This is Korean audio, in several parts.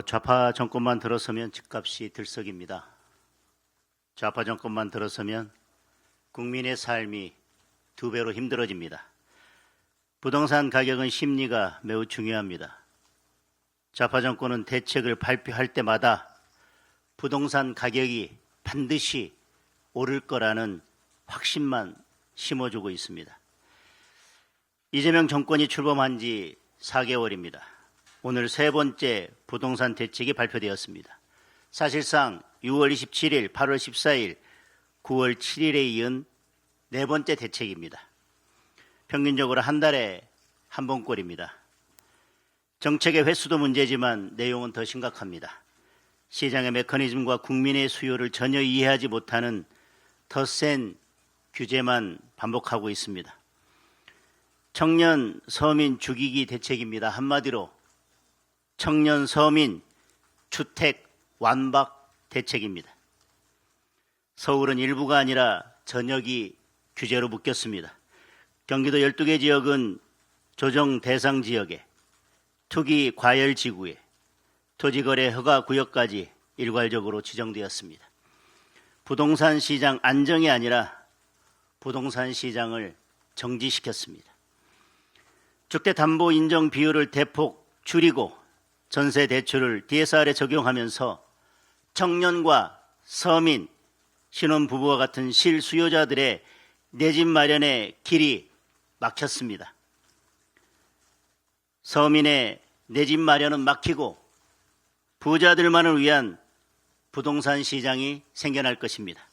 좌파 정권만 들어서면 집값이 들썩입니다. 좌파 정권만 들어서면 국민의 삶이 두 배로 힘들어집니다. 부동산 가격은 심리가 매우 중요합니다. 좌파 정권은 대책을 발표할 때마다 부동산 가격이 반드시 오를 거라는 확신만 심어주고 있습니다. 이재명 정권이 출범한 지 4개월입니다. 오늘 세 번째 부동산 대책이 발표되었습니다. 사실상 6월 27일, 8월 14일, 9월 7일에 이은 네 번째 대책입니다. 평균적으로 한 달에 한 번꼴입니다. 정책의 횟수도 문제지만 내용은 더 심각합니다. 시장의 메커니즘과 국민의 수요를 전혀 이해하지 못하는 더 센 규제만 반복하고 있습니다. 청년 서민 죽이기 대책입니다. 한마디로 청년 서민 주택 완박 대책입니다. 서울은 일부가 아니라 전역이 규제로 묶였습니다. 경기도 12개 지역은 조정 대상 지역에, 투기 과열 지구에, 토지거래 허가 구역까지 일괄적으로 지정되었습니다. 부동산 시장 안정이 아니라 부동산 시장을 정지시켰습니다. 주택담보 인정 비율을 대폭 줄이고 전세 대출을 DSR에 적용하면서 청년과 서민, 신혼부부와 같은 실수요자들의 내 집 마련의 길이 막혔습니다. 서민의 내 집 마련은 막히고 부자들만을 위한 부동산 시장이 생겨날 것입니다.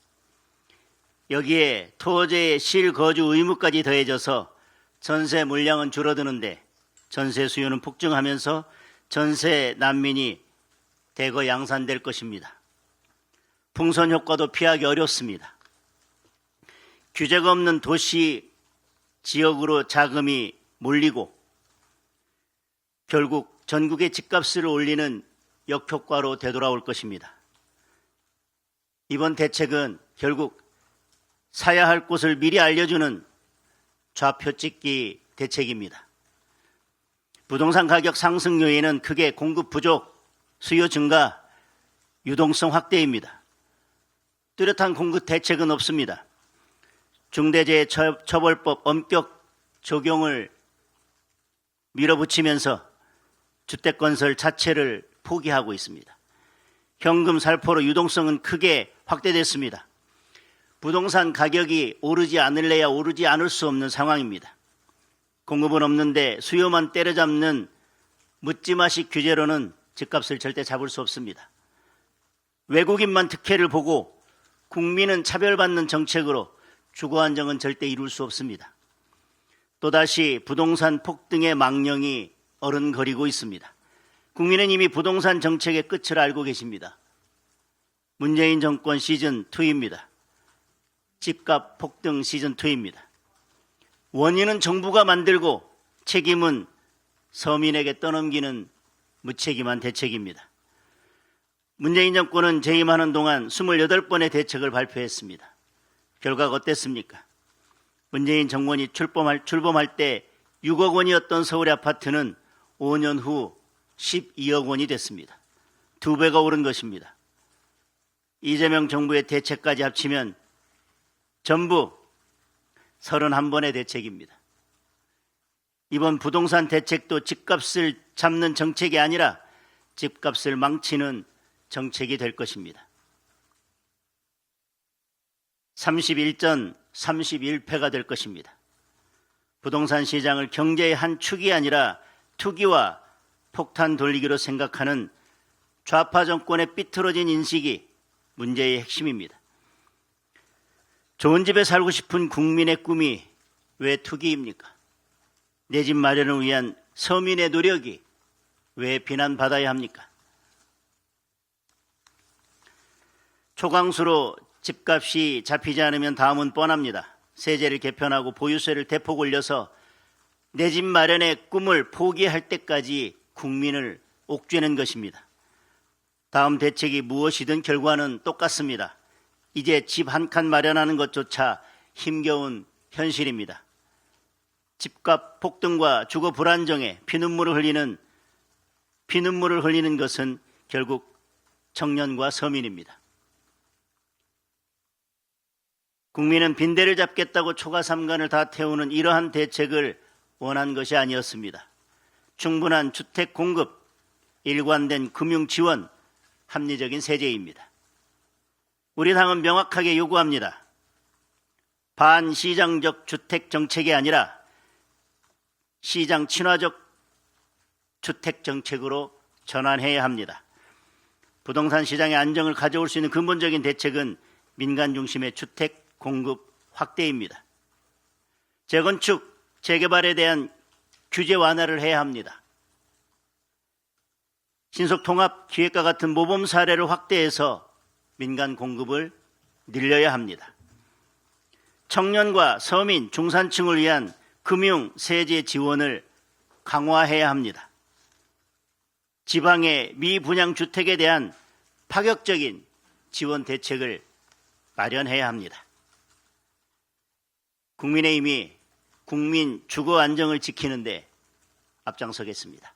여기에 토지의 실거주 의무까지 더해져서 전세 물량은 줄어드는데 전세 수요는 폭증하면서 전세 난민이 대거 양산될 것입니다. 풍선 효과도 피하기 어렵습니다. 규제가 없는 도시 지역으로 자금이 몰리고 결국 전국의 집값을 올리는 역효과로 되돌아올 것입니다. 이번 대책은 결국 사야 할 곳을 미리 알려주는 좌표 찍기 대책입니다. 부동산 가격 상승 요인은 크게 공급 부족, 수요 증가, 유동성 확대입니다. 뚜렷한 공급 대책은 없습니다. 중대재해처벌법 엄격 적용을 밀어붙이면서 주택건설 자체를 포기하고 있습니다. 현금 살포로 유동성은 크게 확대됐습니다. 부동산 가격이 오르지 않을래야 오르지 않을 수 없는 상황입니다. 공급은 없는데 수요만 때려잡는 묻지마식 규제로는 집값을 절대 잡을 수 없습니다. 외국인만 특혜를 보고 국민은 차별받는 정책으로 주거 안정은 절대 이룰 수 없습니다. 또다시 부동산 폭등의 망령이 어른거리고 있습니다. 국민은 이미 부동산 정책의 끝을 알고 계십니다. 문재인 정권 시즌2입니다. 집값 폭등 시즌2입니다. 원인은 정부가 만들고 책임은 서민에게 떠넘기는 무책임한 대책입니다. 문재인 정권은 재임하는 동안 28번의 대책을 발표했습니다. 결과가 어땠습니까? 문재인 정권이 출범할 때 6억 원이었던 서울의 아파트는 5년 후 12억 원이 됐습니다. 2배가 오른 것입니다. 이재명 정부의 대책까지 합치면 전부 31번의 대책입니다. 이번 부동산 대책도 집값을 잡는 정책이 아니라 집값을 망치는 정책이 될 것입니다. 31전 31패가 될 것입니다. 부동산 시장을 경제의 한 축이 아니라 투기와 폭탄 돌리기로 생각하는 좌파 정권의 삐뚤어진 인식이 문제의 핵심입니다. 좋은 집에 살고 싶은 국민의 꿈이 왜 투기입니까? 내 집 마련을 위한 서민의 노력이 왜 비난받아야 합니까? 초강수로 집값이 잡히지 않으면 다음은 뻔합니다. 세제를 개편하고 보유세를 대폭 올려서 내 집 마련의 꿈을 포기할 때까지 국민을 옥죄는 것입니다. 다음 대책이 무엇이든 결과는 똑같습니다. 이제 집 한 칸 마련하는 것조차 힘겨운 현실입니다. 집값 폭등과 주거 불안정에 피눈물을 흘리는 피눈물을 흘리는 것은 결국 청년과 서민입니다. 국민은 빈대를 잡겠다고 초가삼간을 다 태우는 이러한 대책을 원한 것이 아니었습니다. 충분한 주택 공급, 일관된 금융 지원, 합리적인 세제입니다. 우리 당은 명확하게 요구합니다. 반시장적 주택 정책이 아니라 시장 친화적 주택 정책으로 전환해야 합니다. 부동산 시장의 안정을 가져올 수 있는 근본적인 대책은 민간 중심의 주택 공급 확대입니다. 재건축, 재개발에 대한 규제 완화를 해야 합니다. 신속통합 기획과 같은 모범 사례를 확대해서 민간 공급을 늘려야 합니다. 청년과 서민, 중산층을 위한 금융, 세제 지원을 강화해야 합니다. 지방의 미분양 주택에 대한 파격적인 지원 대책을 마련해야 합니다. 국민의힘이 국민 주거 안정을 지키는 데 앞장서겠습니다.